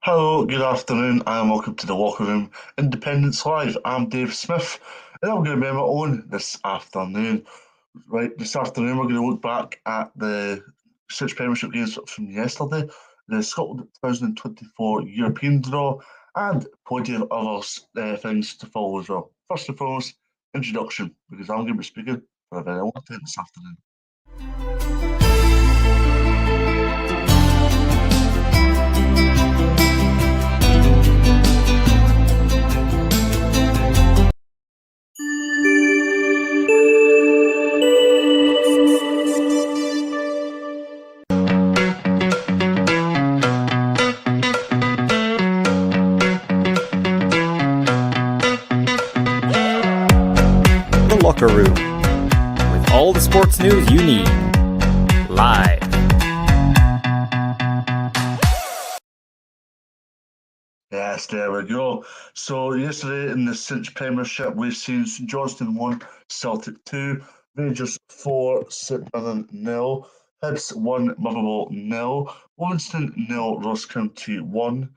Hello, good afternoon, and welcome to the Locker Room Independence Live. I'm Dave Smith, and I'm going to be on my own this afternoon. Right, this afternoon we're going to look back at the six Premiership games from yesterday, the Scotland 2024 European draw, and plenty of other things to follow as well. First and foremost, introduction, because I'm going to be speaking for a very long time this afternoon. The Locker Room, with all the sports news you need, live. Yes, there we go. So yesterday in the Cinch Premiership, we've seen St Johnstone 1, Celtic 2, Rangers 4, St Mirren 0, Hibs 1, Motherwell 0, Livingston 0, Ross County 1,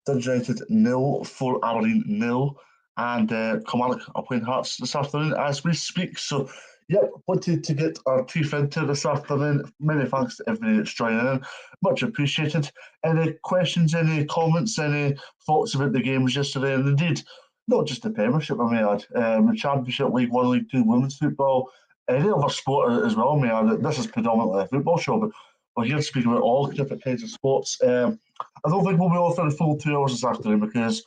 Dundee United 0, 4 Aberdeen 0, and Kilmarnock are playing Hearts this afternoon as we speak. So, yep, wanted to get our teeth into this afternoon. Many thanks to everybody that's joining in. Much appreciated. Any questions, any comments, any thoughts about the games yesterday? And indeed, not just the Premiership, I may add, the Championship, League One, League Two, women's football, any other sport as well, I may add. This is predominantly a football show, but we're here to speak about all different kinds of sports. I don't think we'll be on for the full 2 hours this afternoon because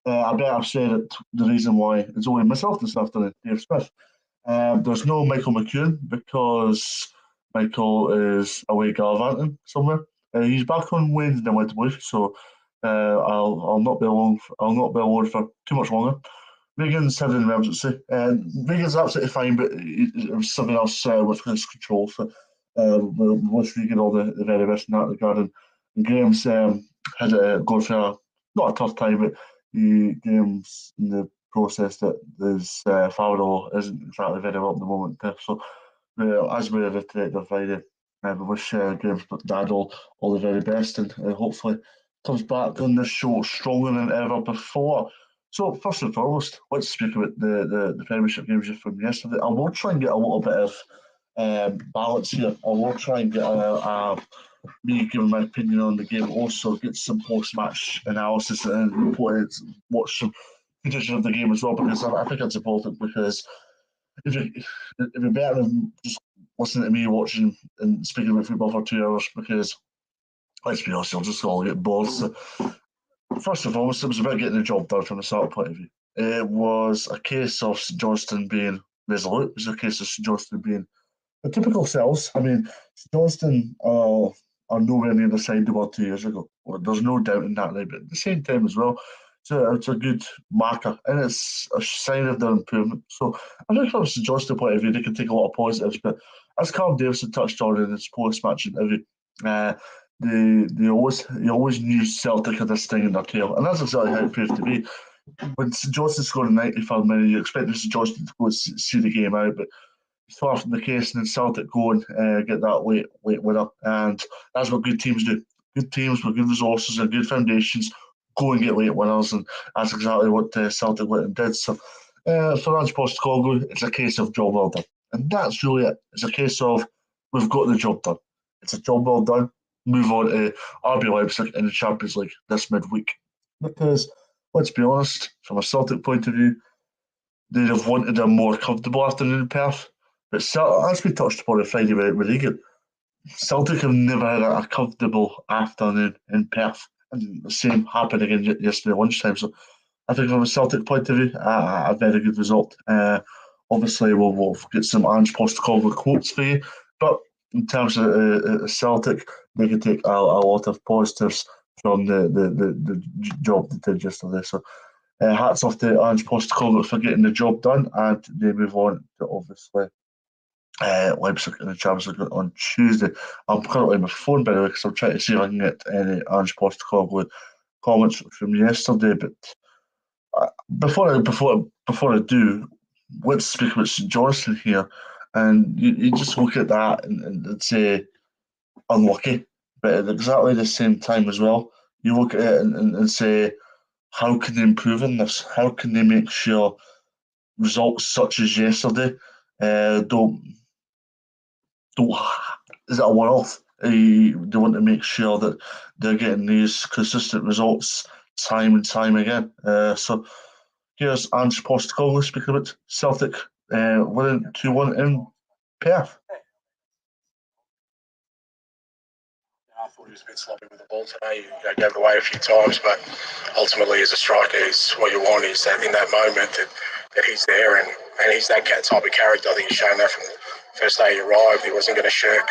I bet I've said it. The reason why it's only myself this afternoon, Dave Smith. There's no Michael McEwen because Michael is away gallivanting somewhere. He's back on Wednesday, I believe, so I'll not be alone. I'll not be alone for too much longer. Regan's had an emergency. Regan's absolutely fine, but it was something else within his control. So we'll wish Regan all the very best in that regard. And Graham's had gone through not a tough time, but Graham's in the process that his father-in-law isn't exactly very well at the moment. So as we reiterated on Friday, we wish Graham's dad all the very best, and hopefully comes back on this show stronger than ever before. So first and foremost, let's speak about the Premiership games from yesterday. I will try and get a little bit of balance here. I will try and get me giving my opinion on the game, also get some post-match analysis and watch some footage of the game as well, because I think it's important, because if you're better than just listening to me watching and speaking about football for 2 hours, because let's be honest, you'll just all get bored. So first and foremost, it was about getting the job done from the start point of view. It was a case of St Johnstone being resolute. It was a case of St Johnstone being the typical selves. I mean, St Johnstone are nowhere near the side they were 2 years ago. Well, there's no doubt in that, right? But at the same time as well, it's a good marker, and it's a sign of their improvement. So I think from St Johnstone point of view, they can take a lot of positives. But as Carl Davison touched on in his post-match interview, uh, they always knew Celtic had this thing in their tail, and that's exactly how it proved to be. When St Johnstone scored in 93rd minute, you expected St Johnstone to go see the game out, but it's far from the case, and then Celtic go and get that late winner, and that's what good teams do. Good teams with good resources and good foundations go and get late winners, and that's exactly what Celtic went and did. So for Ange Postecoglou, it's a case of job well done, and that's really it. It's a case of we've got the job done. It's a job well done. Move on to RB Leipzig in the Champions League this midweek, because let's be honest, from a Celtic point of view, they'd have wanted a more comfortable afternoon in Perth. But as we touched upon on Friday with Regan, Celtic have never had a comfortable afternoon in Perth. And the same happened again yesterday lunchtime. So I think from a Celtic point of view, a very good result. Obviously, we'll get some Ange Postecoglou quotes for you. But in terms of Celtic, they can take a lot of positives from the job they did yesterday. So hats off to Ange Postecoglou for getting the job done, and they move on to obviously Leipzig in the Champions League on Tuesday. I'm currently on my phone, by the way, because I'm trying to see if I can get any Ange Postecoglou comments from yesterday. But before I do, let's speak about St Johnstone here, and you just look at that and say unlucky, but at exactly the same time as well, you look at it and say, how can they improve on this? How can they make sure results such as yesterday don't is it a one-off? They want to make sure that they're getting these consistent results time and time again. So here's Ange Postecoglou speaking about Celtic winning 2-1 in Perth. I thought he was a bit sloppy with the ball today. He gave it away a few times, but ultimately, as a striker, is what you want is that in that moment that he's there and he's that type of character. I think he's shown that from the first day he arrived. He wasn't going to shirk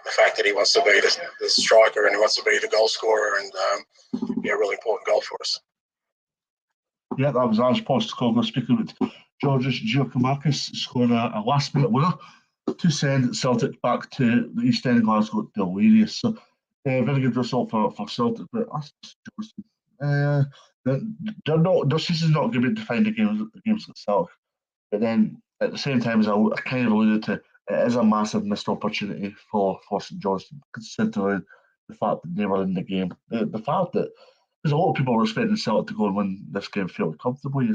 the fact that he wants to be the striker and he wants to be the goal scorer, and be a really important goal for us. Yeah, that was Ange Postecoglou speaking with Georgios Giacomakis scoring a last-minute winner to send Celtic back to the East End of Glasgow delirious. So, very good result for Celtic, but their season's not going to be defined against Celtic. But then at the same time, as I kind of alluded to, it is a massive missed opportunity for St Johnstone, considering the fact that they were in the game. The fact that there's a lot of people were expecting Celtic to go and win this game fairly comfortably.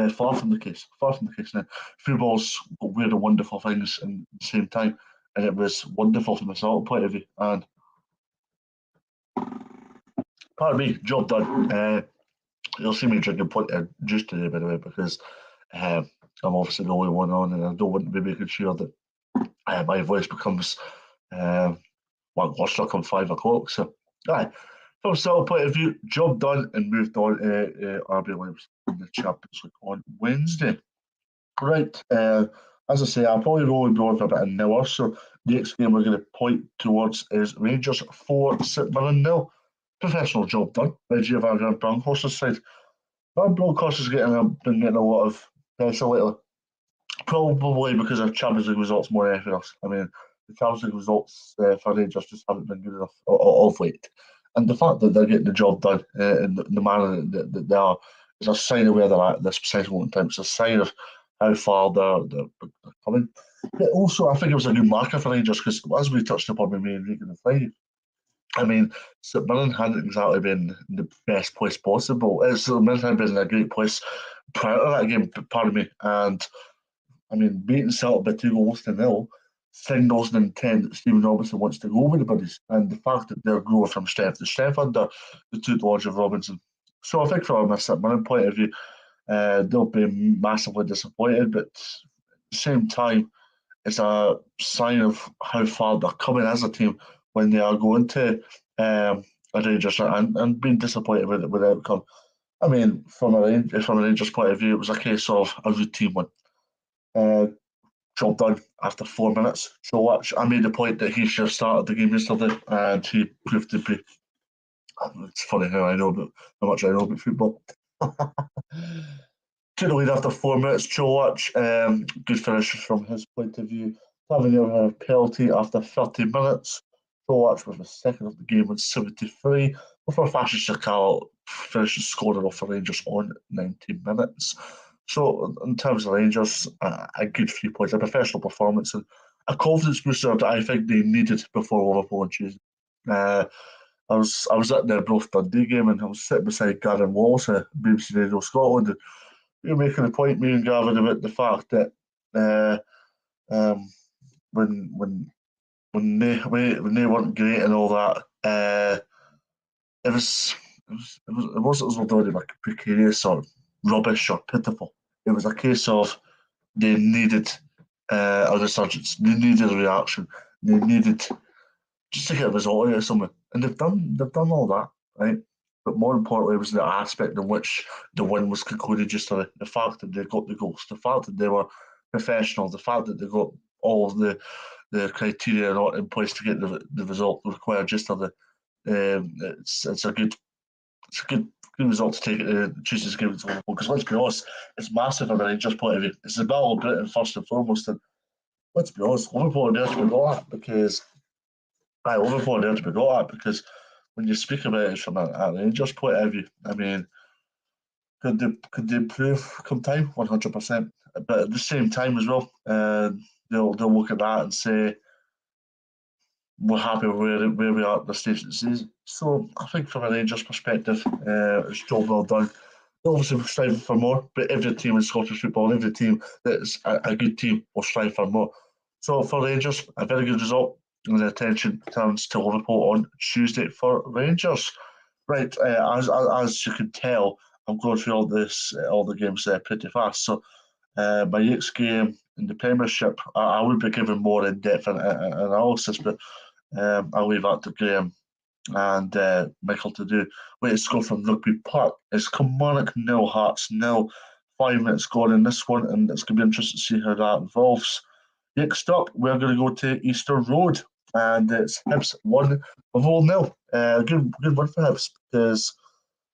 Far from the case. Far from the case now. Football's got weird and wonderful things at the same time, and it was wonderful from a Celtic point of view. And pardon me, job done. You'll see me drinking plenty of juice today, by the way, because I'm obviously the only one on, and I don't want to be making sure that my voice becomes lacklustre come 5 o'clock. So, aye. From a Celtic point of view, job done and moved on to RB Leipzig in the Champions League on Wednesday. Right, as I say, I'll probably roll it on for about an hour. So the next game we're going to point towards is Rangers 4, St Mirren 0. Professional job done by Giovanni Bronckhorst's side. Van Bronckhorst has been getting a lot of pressure lately. Probably because of Champions League results more than anything else. I mean, the Champions League results for Rangers just haven't been good enough of late. And the fact that they're getting the job done in the manner that they are is a sign of where they're at this precise moment in time. It's a sign of how far they're coming. But also, I think it was a good marker for Rangers because, as we touched upon with me and Regan on Friday, I mean, St Mirren hadn't exactly been the best place possible. St Mirren had been in a great place prior to that game, pardon me. And, I mean, beating Celtic by 2-0 signals an intent that Stephen Robinson wants to go with the buddies, and the fact that they're growing from strength to strength under the tutelage of Robinson. So I think from a St Mirren point of view, they'll be massively disappointed, but at the same time, it's a sign of how far they're coming as a team when they are going to a Rangers and being disappointed with the outcome. I mean, from a Rangers point of view, it was a case of a routine win. Job done after 4 minutes. So I made the point that he should have started the game yesterday, and he proved to be. It's funny how much I know about football. Took the lead after 4 minutes. Chilwell, good finish from his point of view. Tavernier had a penalty after 30 minutes. Chilwell was the second of the game on 73. Before Fascist Sakala finished scoring off for Rangers on 90 minutes. So, in terms of Rangers, a good 3 points, a professional performance, and a confidence booster that I think they needed before Liverpool on Tuesday. I was at the Broth Dundee game, and I was sitting beside Gavin Wallace at BBC Radio Scotland, and we were making a point, me and Gavin, about the fact that when they weren't great and all that, it wasn't as though they were precarious or rubbish or pitiful. It was a case of they needed a resurgence, they needed a reaction, they needed just to get a result out of somewhere, and they've done all that, right? But more importantly, it was the aspect in which the win was concluded yesterday. The fact that they got the goals, the fact that they were professional, the fact that they got all of the criteria in place to get the result required yesterday. It's a good result to take Tuesday's game to Liverpool, because let's be honest, it's massive from a Rangers point of view. It's the Battle of Britain first and foremost, and let's be honest, Liverpool are there to be got at because when you speak about it from a Rangers point of view, I mean, could they improve come time? 100%. But at the same time as well, they'll look at that and say, we're happy where we are at this stage of the season. So I think from a Rangers perspective, it's job well done. Obviously, we're striving for more, but every team in Scottish football, every team that's a good team will strive for more. So for Rangers, a very good result, and the attention turns to Liverpool on Tuesday for Rangers. Right, as you can tell, I'm going through all the games pretty fast. So my next game in the Premiership, I would be giving more in-depth analysis, but I'll leave that to Graham and Michael to do. Let's go from Rugby Park. It's Kilmarnock 0, Hearts 0. 5 minutes gone in this one, and it's going to be interesting to see how that evolves. Next up, we're going to go to Easter Road, and it's Hibs 1, Liverpool 0. Good one for Hibs, because,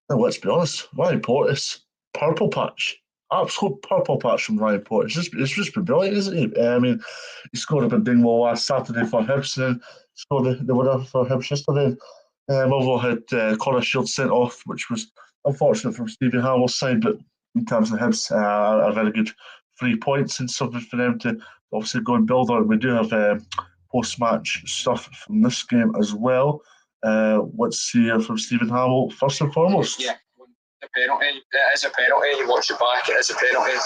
let's be honest, Ryan Porteous, purple patch. Absolute purple patch from Ryan Porteous. It's just been brilliant, isn't he? I mean, he scored up at Dingwall last Saturday for Hibs, and then scored the winner for Hibs yesterday. Liverpool had Connor Shields sent off, which was unfortunate from Stevie Hamill's side, but in terms of Hibs, a very good 3 points and something for them to obviously go and build on. We do have post-match stuff from this game as well. Let's see from Stephen Hamill first and foremost. Yeah, the penalty. It is a penalty. You watch it back. It is a penalty.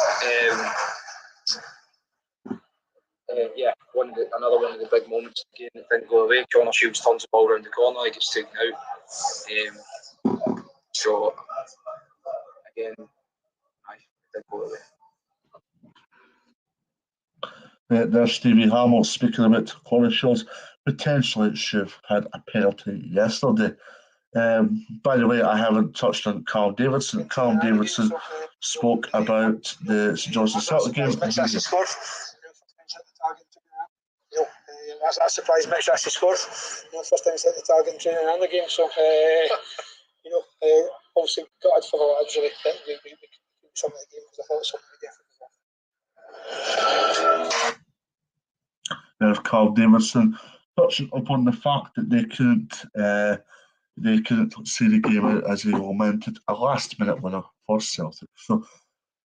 Another one of the big moments of the game that didn't go away. Connor Shields turns the ball around the corner, he gets taken out. So again, it didn't go away. There's Stevie Hamill speaking about Connor Shields. Potentially should have had a penalty yesterday. By the way, I haven't touched on Carl Davidson. Carl Davidson spoke about the St Johnstone Celtic game. That's surprised Mitch actually scored. First time he's hit the target in training and the game. So, obviously gutted for the lads really. We some of the game because I thought something would be different. There's Carl Davidson touching upon the fact that they couldn't see the game out as they lamented a last-minute winner for Celtic. So,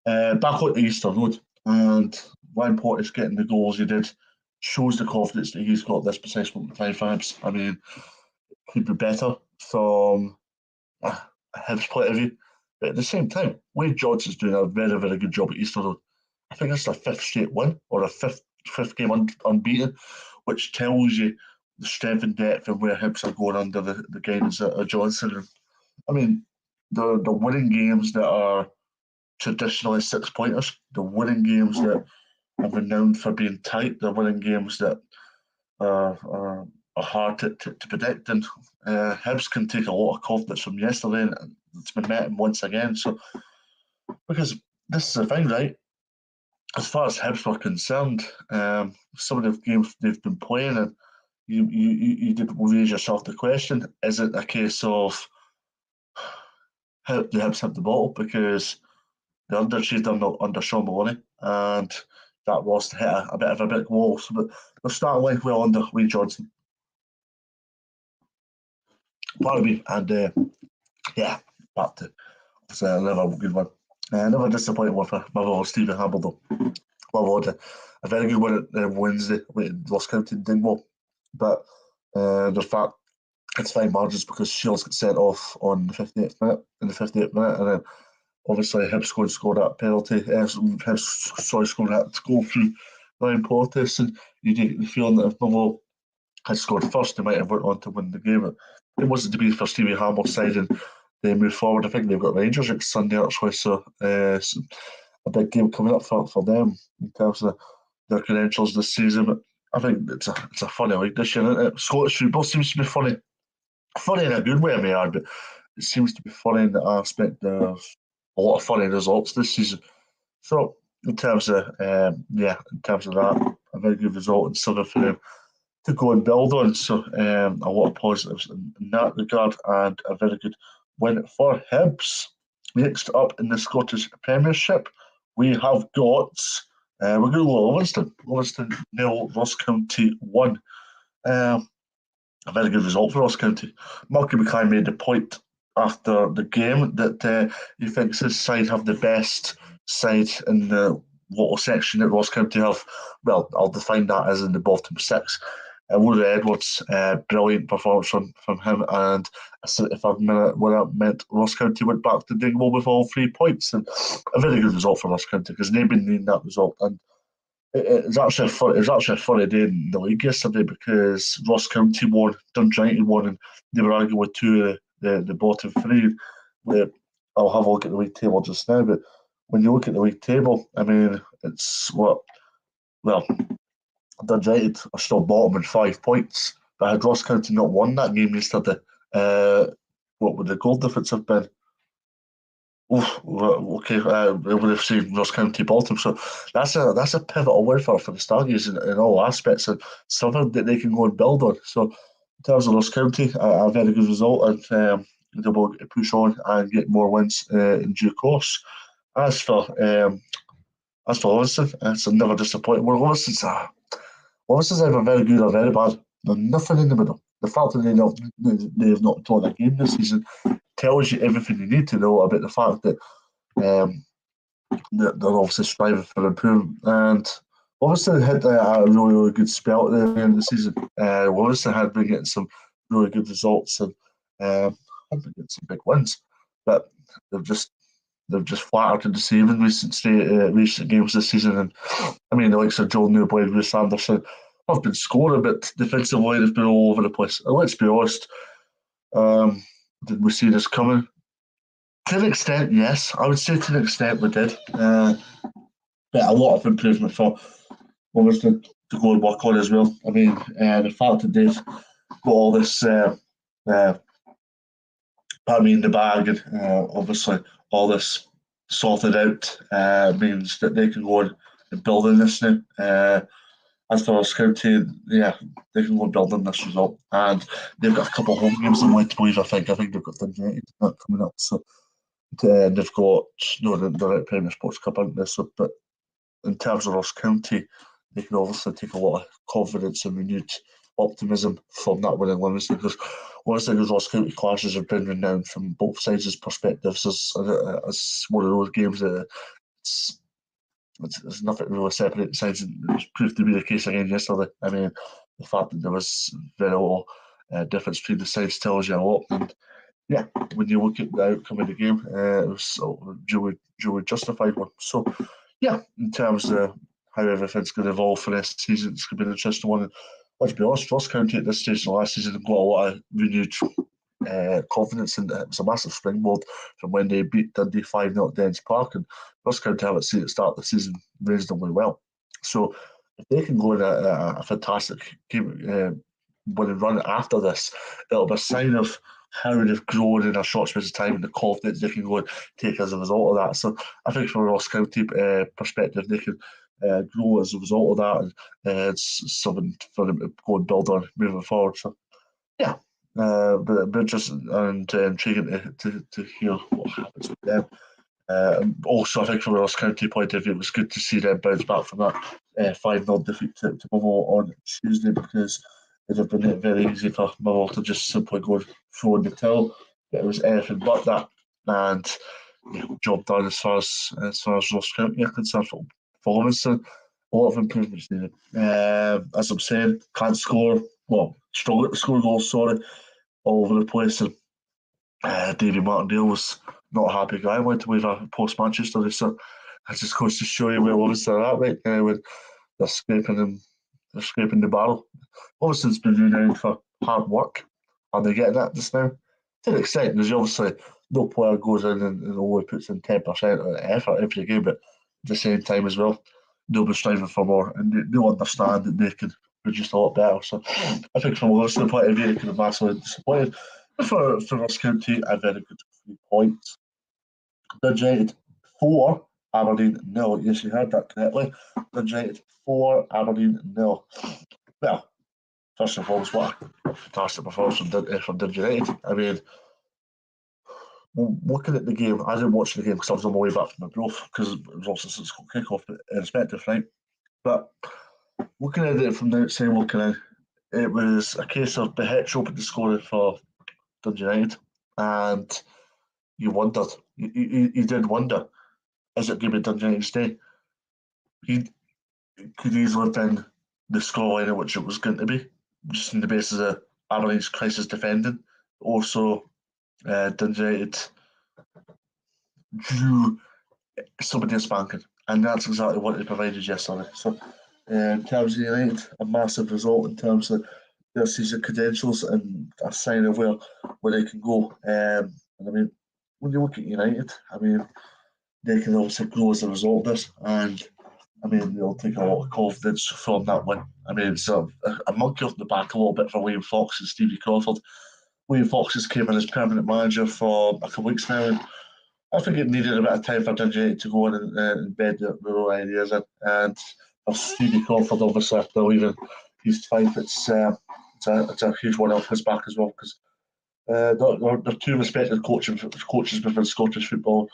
back on Easter Road, and Ryan Porteous getting the goals he did shows the confidence that he's got this precise moment in time for Hibs. I mean, it could be better from a Hibs point of view. But at the same time, Wade Johnson's doing a very, very good job at Easter Road. I think it's their 5th straight win, or a fifth game unbeaten, which tells you the strength and depth and where Hibs are going under the guidance of Johnson. I mean, they're winning games that are traditionally 6-pointers. They're winning games that are renowned for being tight. They're winning games that are hard to predict. And Hibs can take a lot of confidence from yesterday, and it's been met once again. So, because this is the thing, right? As far as Hibs were concerned, some of the games they've been playing, and you did raise yourself the question: is it a case of the Hibs have the ball because they underachieved under Sean Maloney, and that was to hit a bit of a brick wall? So, but they're starting life well under Wade Johnson. Pardon me, and back to another good one. Another disappointing one for Motherwell, Stephen Hamill, though. Motherwell had a very good one at Wednesday with Ross County and Dingwall. But the fact it's fine margins because Shields got sent off on the 58th minute, and then obviously Hibs scored that penalty. Scored that goal through Ryan Porteous, and you get the feeling that if Motherwell had scored first, they might have went on to win the game. It wasn't to be for Stevie Hamill's side, and they move forward. I think they've got Rangers next Sunday, actually, so a big game coming up for them in terms of their credentials this season. But I think it's a funny league this year, isn't it? Scottish football seems to be funny in a good way, I may add, but it seems to be funny in the aspect of a lot of funny results this season. So in terms of that, a very good result and something for them to go and build on. So a lot of positives in that regard, and a very good win for Hibs. Next up in the Scottish Premiership, we have got we're going to go Livingston. Livingston 0, Ross County 1. A very good result for Ross County. Malky Mackay made the point after the game that he thinks his side have the best side in the local section that Ross County have. Well, I'll define that as in the bottom 6. Rory Edwards, brilliant performance from him, and a 75-minute winner meant Ross County went back to Dingwall with all 3 points, and a very good result for Ross County because they've been needing that result. And it was actually a funny day in the league yesterday because Ross County won, Dundee United won, and they were arguing with 2 of the bottom 3. Where I'll have a look at the league table just now, but when you look at the league table, I mean, it's well, Dundee United are still bottom in 5 points, but had Ross County not won that game yesterday, what would the goal difference have been? Okay, we would have seen Ross County bottom. So that's a pivotal win for the Stargaze in all aspects, and something that they can go and build on. So in terms of Ross County, a very good result, and they will push on and get more wins in due course. As for Livingston, it's another disappointment. Well, Livingston's either very good or very bad. There's nothing in the middle. The fact that they've not taught a game this season tells you everything you need to know about the fact that they're obviously striving for improvement. And obviously had a really, really good spell at the end of the season. Obviously had been getting some really good results and had been getting some big wins, but they've just flat out deceiving recent games this season. And I mean, the likes of Joel Newboy and Bruce Anderson have been scoring, but defensively they've been all over the place. And let's be honest, did we see this coming? To an extent, yes. I would say to an extent we did. But a lot of improvement for Livingston to go and work on as well. I mean, the fact that they've got all this in the bag, and obviously all this sorted out means that they can go and build on this now. As for Ross County, yeah, they can go and build on this result. And they've got a couple of home games in led to believe, I think. I think they've got Dundee United coming up. So they've got the Premier Sports Cup, aren't they? So, but in terms of Ross County, they can obviously take a lot of confidence and renewed optimism from that win in Livingston, because honestly, those Ross County clashes have been renowned from both sides' perspectives as one of those games that there's nothing really separating the sides, and it's proved to be the case again yesterday. I mean, the fact that there was very little difference between the sides tells you a lot. And yeah, when you look at the outcome of the game, it was a duly justified one. So yeah, in terms of how everything's going to evolve for this season, it's going to be an interesting one. And let's be honest, Ross County at this stage of the last season have got a lot of renewed confidence, and it was a massive springboard from when they beat Dundee 5-0 at Dens Park, and Ross County haven't seen it start the season reasonably well. So if they can go in a fantastic game, winning run after this, it'll be a sign of how they've grown in a short space of time and the confidence they can go and take as a result of that. So I think from a Ross County perspective, they can grow as a result of that, and it's something for them to go and build on moving forward. So yeah, but interesting and intriguing to hear what happens with them. Also, I think from a Ross County point of view, it was good to see them bounce back from that 5-0 defeat to Motherwell on Tuesday, because it would have been very easy for Motherwell to just simply go and throw in the towel. But it was anything but that, and job done as far as Ross County are concerned. For Livingston, a lot of improvements needed. As I'm saying, can't score. Well, struggle to score goals. Sorry, all over the place. And Davy Martindale was not a happy guy. I went to leave a post-match yesterday, so that just goes to show you where Livingston are at right now when they're scraping the barrel. Livingston's been renowned for hard work. Are they getting that just now? To an extent, because obviously no player goes in and only puts in 10% of the effort every game, but at the same time as well, they'll be striving for more, and they'll understand that they can produce a lot better. So I think from a Livingston point of view, they could have massively disappointed. But for Ross County, a very good 3 points. Dundee United 4, Aberdeen 0. Yes, you heard that correctly. Dundee United 4, Aberdeen 0. Well, first of all, what a fantastic performance from Dundee United. I mean, looking at the game, I didn't watch the game because I was on my way back from abroad, because it was also since kick-off, irrespective, right? But looking at it from the outside, looking in, it was a case of Behetch opened the scoring for Dundee United, and you wondered, you did wonder, is it going to be Dundee United's day? He could easily have been the scoreline in which it was going to be. just on the basis of Aberdeen's crisis defending. Also, Dundee United drew somebody a spanking, and that's exactly what they provided yesterday. So, in terms of United, a massive result in terms of their season credentials and a sign of where they can go. And I mean, when you look at United, I mean, they can obviously grow as a result of this, and I mean, they'll take a lot of confidence from that win. I mean, it's a monkey off the back a little bit for Wayne Fox and Stevie Crawford. Wayne Fox has came in as permanent manager for a couple of weeks now, and I think it needed a bit of time for Dundee to go in and bed their own ideas in. And for Stevie Crawford, obviously, after leaving his fight, it's a huge one off his back as well, because they're two respected coaches within Scottish football.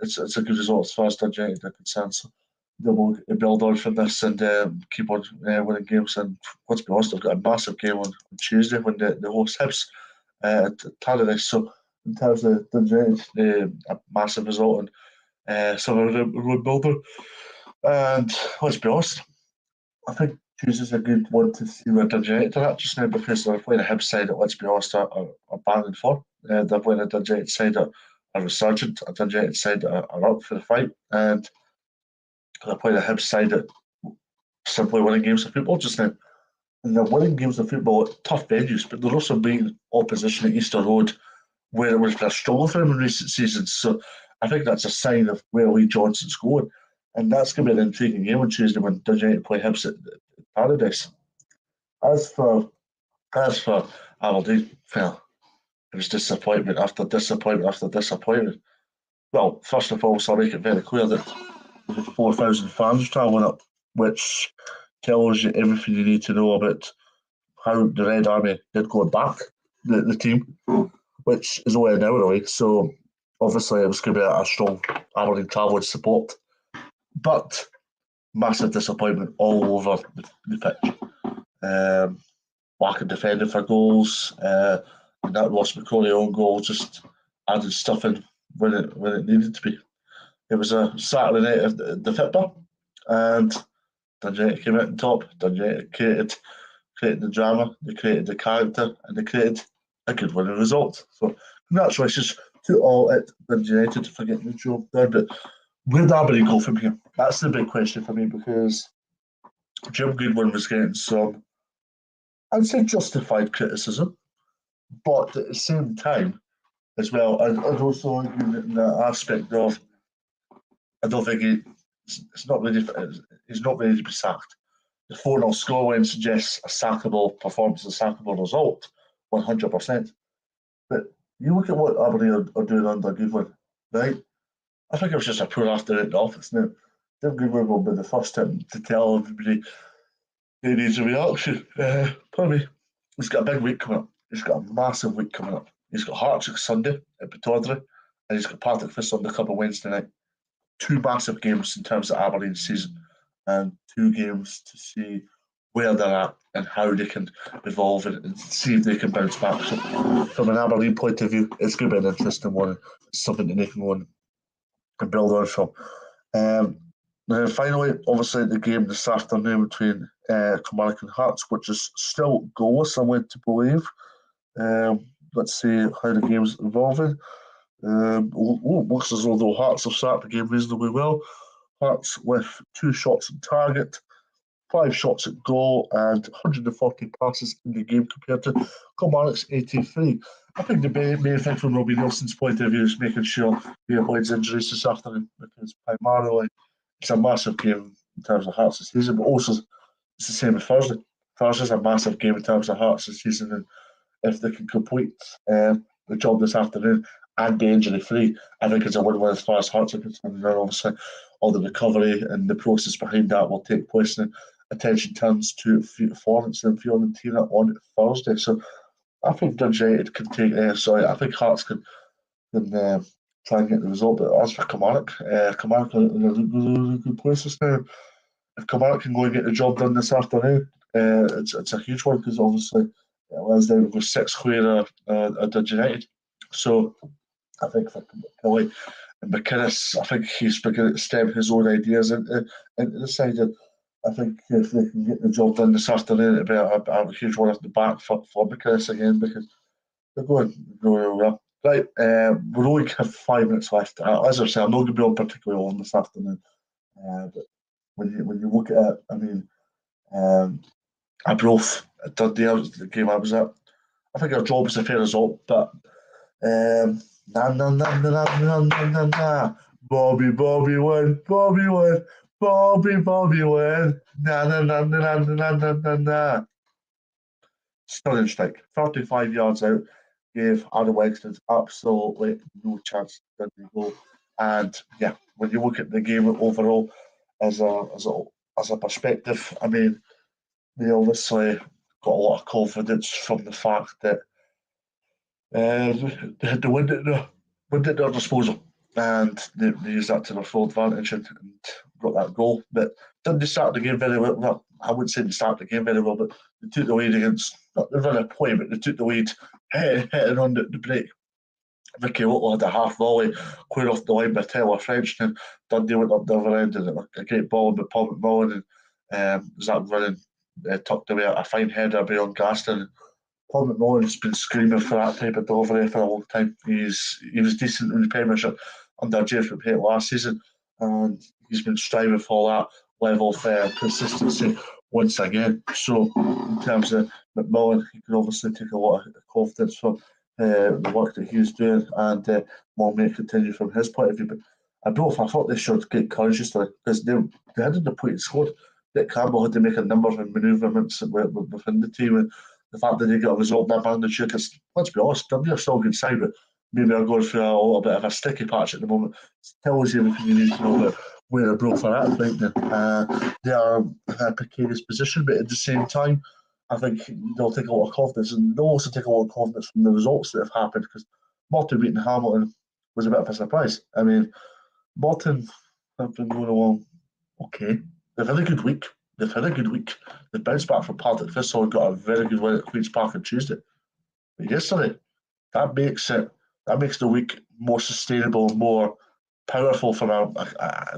It's a good result as far as Dundee are concerned. So they will build on from this and keep on winning games. And let's be honest, they've got a massive game on Tuesday when they host Hibs at Paradise. So in terms of Dundee, a massive result and some of the road builder. And let's be honest, I think Tuesday's a good one to see where Dundee are at just now, because they're playing a Hibs side that, let's be honest, are banging for. They're playing a Dundee side that are resurgent, a Dundee side that are up for the fight, and they're playing a Hibs side that simply winning games of football just now. And they're winning games of football at tough venues, but they're also beating opposition at Easter Road, where it was a struggle for them in recent seasons. So I think that's a sign of where Lee Johnson's going. And that's going to be an intriguing game on Tuesday when Dundee play Hibs at Paradise. As for Aberdeen, well, it was disappointment after disappointment after disappointment. Well, first of all, so I'll make it very clear that there were 4,000 fans travelling up, which tells you everything you need to know about how the Red Army did go back the team, which is only an hour away. So obviously it was going to be a strong Aberdeen travelling support. But massive disappointment all over the pitch. Lack of defending for goals, and that Ross McCrory own goal just added stuff in when it needed to be. It was a Saturday night of the Fitbar, and Dundee came out on top. Dundee created the drama, they created the character, and they created a good winning result. So congratulations to all at Dundee United for getting the job done. But where did Aberdeen go from here? That's the big question for me, because Jim Goodwin was getting some, I'd say, justified criticism, but at the same time, as well, I'd also argue in the aspect of, I don't think he's not ready to be sacked. The 4-0 scoreline suggests a sackable performance, a sackable result, 100%. But you look at what Aberdeen are doing under Goodwin, right? I think it was just a poor afternoon in the office now. Jim Goodwin will be the first to tell everybody he needs a reaction. Probably, he's got a big week coming up. He's got a massive week coming up. He's got Hearts Sunday at Pittodrie, and he's got Partick Thistle on the Cup on Wednesday night. Two massive games in terms of Aberdeen's season, and two games to see where they're at and how they can evolve and see if they can bounce back. So, from an Aberdeen point of view, it's going to be an interesting one. It's something that they can go on and build on from. And then finally, obviously, the game this afternoon between Kilmarnock and Hearts, which is still goalless, I'm led to believe. Let's see how the game's evolving. Looks as though Hearts have started the game reasonably well. Hearts with 2 shots on target, 5 shots at goal, and 140 passes in the game compared to Kilmarnock's 83. I think the main thing from Robbie Nelson's point of view is making sure he avoids injuries this afternoon, because primarily it's a massive game in terms of Hearts this season, but also it's the same with Thursday. Thursday's a massive game in terms of Hearts this season, and if they can complete the job this afternoon and be injury free, I think it's a win-win as far as Hearts are concerned. And obviously, all the recovery and the process behind that will take place, and attention turns to Florence and Fiorentina on Thursday. So I think Dundee can take. I think Hearts can try and get the result. But as for Kilmarnock, Kilmarnock are in a really good place just now. If Kilmarnock can go and get the job done this afternoon, it's a huge one, because obviously Wednesday we've got 6 clear at Dundee United. So I think for Kelly and McInnes, I think he's beginning to stem his own ideas into the side. And I think if they can get the job done this afternoon, it'll be a huge one off the back for Bucharest again, because they're going really well. Right, we only have 5 minutes left. As I say, I'm not going to be on particularly long this afternoon. But when you look at it, I mean, Arbroath at Dundee, the game I was at. I think our job was a fair result, but na na na na na na na na na. Bobby win, Bobby win, Bobby win. Na na na na na na na na na. Stunning strike, 35 yards out, gave Adam Wexford absolutely no chance to go. And yeah, when you look at the game overall as a perspective, I mean, they obviously got a lot of confidence from the fact that they had the wind at their disposal, and they used that to their full advantage and got that goal. But didn't they start the game very well? Well, I wouldn't say they started the game very well, but they took the lead against, not the run of play, but they took the lead, hitting on the break. Vicky Whittle had a half volley clear off the line by Taylor French, and Dundee went up the other end, and a great ball by Paul McMullen, and Zach running tucked away a fine header by on Gaston. Paul McMullen's been screaming for that type of delivery for a long time. He was decent in the Premiership under James McPhee last season, and he's been striving for that level of consistency once again. So, in terms of McMullen, he can obviously take a lot of confidence from the work that he's doing, and more may continue from his point of view. But I thought they showed great courage yesterday, because they had a depleted squad. Dick Campbell had to make a number of manoeuvrements within the team, and the fact that they got a result in that magnitude, because let's be honest, Dundee are still a good side, but maybe they're going through a little bit of a sticky patch at the moment. It tells you everything you need to know about where they're both are at right now. They are in a precarious position, but at the same time, I think they'll take a lot of confidence, and they'll also take a lot of confidence from the results that have happened, because Morton beating Hamilton was a bit of a surprise. I mean, Morton have been going along okay. They've had a good week. They bounced back from Partick Thistle and got a very good win at Queen's Park on Tuesday. But yesterday, that makes the week more sustainable, more powerful from a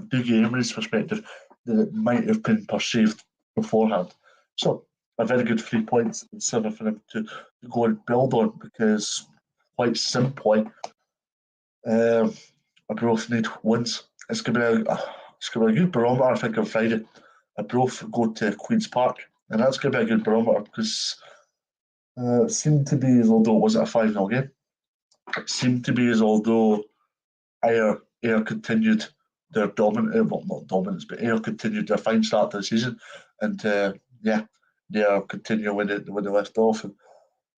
Dougie Emery's perspective than it might have been perceived beforehand. So a very good 3 points and 7 for them to go and build on, because quite simply, both need wins. It's going to be a good barometer, I think, on Friday. Both go to Queen's Park, and that's going to be a good barometer, because it seemed to be as although it was a 5-0 game. It seemed to be as although Ayr continued their not dominance, but Ayr continued their fine start to the season, and they are continuing when they left off, and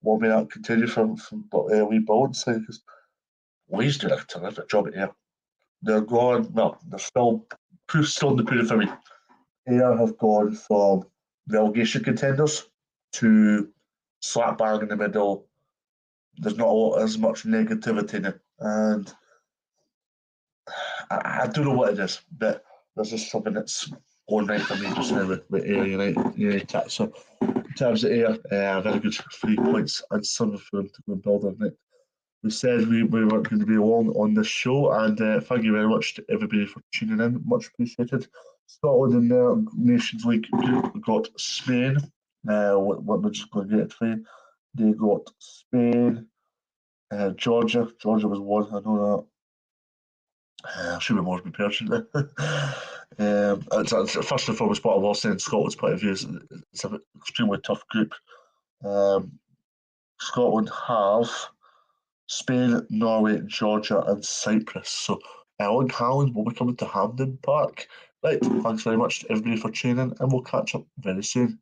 what may that continue from Lee Bowen's side, because Lee's doing a terrific job at Ayr. They're gone. Well, they're still in the pudding for me. Ayr have gone from relegation contenders to slap bang in the middle. There's not as much negativity in it, and I don't know what it is, but there's just something that's going right for me just now with Ayr United. So in terms of Ayr, very good 3 points and 7 for them to go and build on it. We said we weren't going to be long on this show, and thank you very much to everybody for tuning in. Much appreciated. Scotland in their Nations League group got Spain. What we're just going to get for you. They got Spain, Georgia. Georgia was one, I know that. I should be more prepared, shouldn't I? It's first and foremost, what I will say in Scotland's point of view is it's an extremely tough group. Scotland have Spain, Norway, Georgia, and Cyprus. So Erling Haaland will be coming to Hampden Park. Right, thanks very much to everybody for tuning in, and we'll catch up very soon.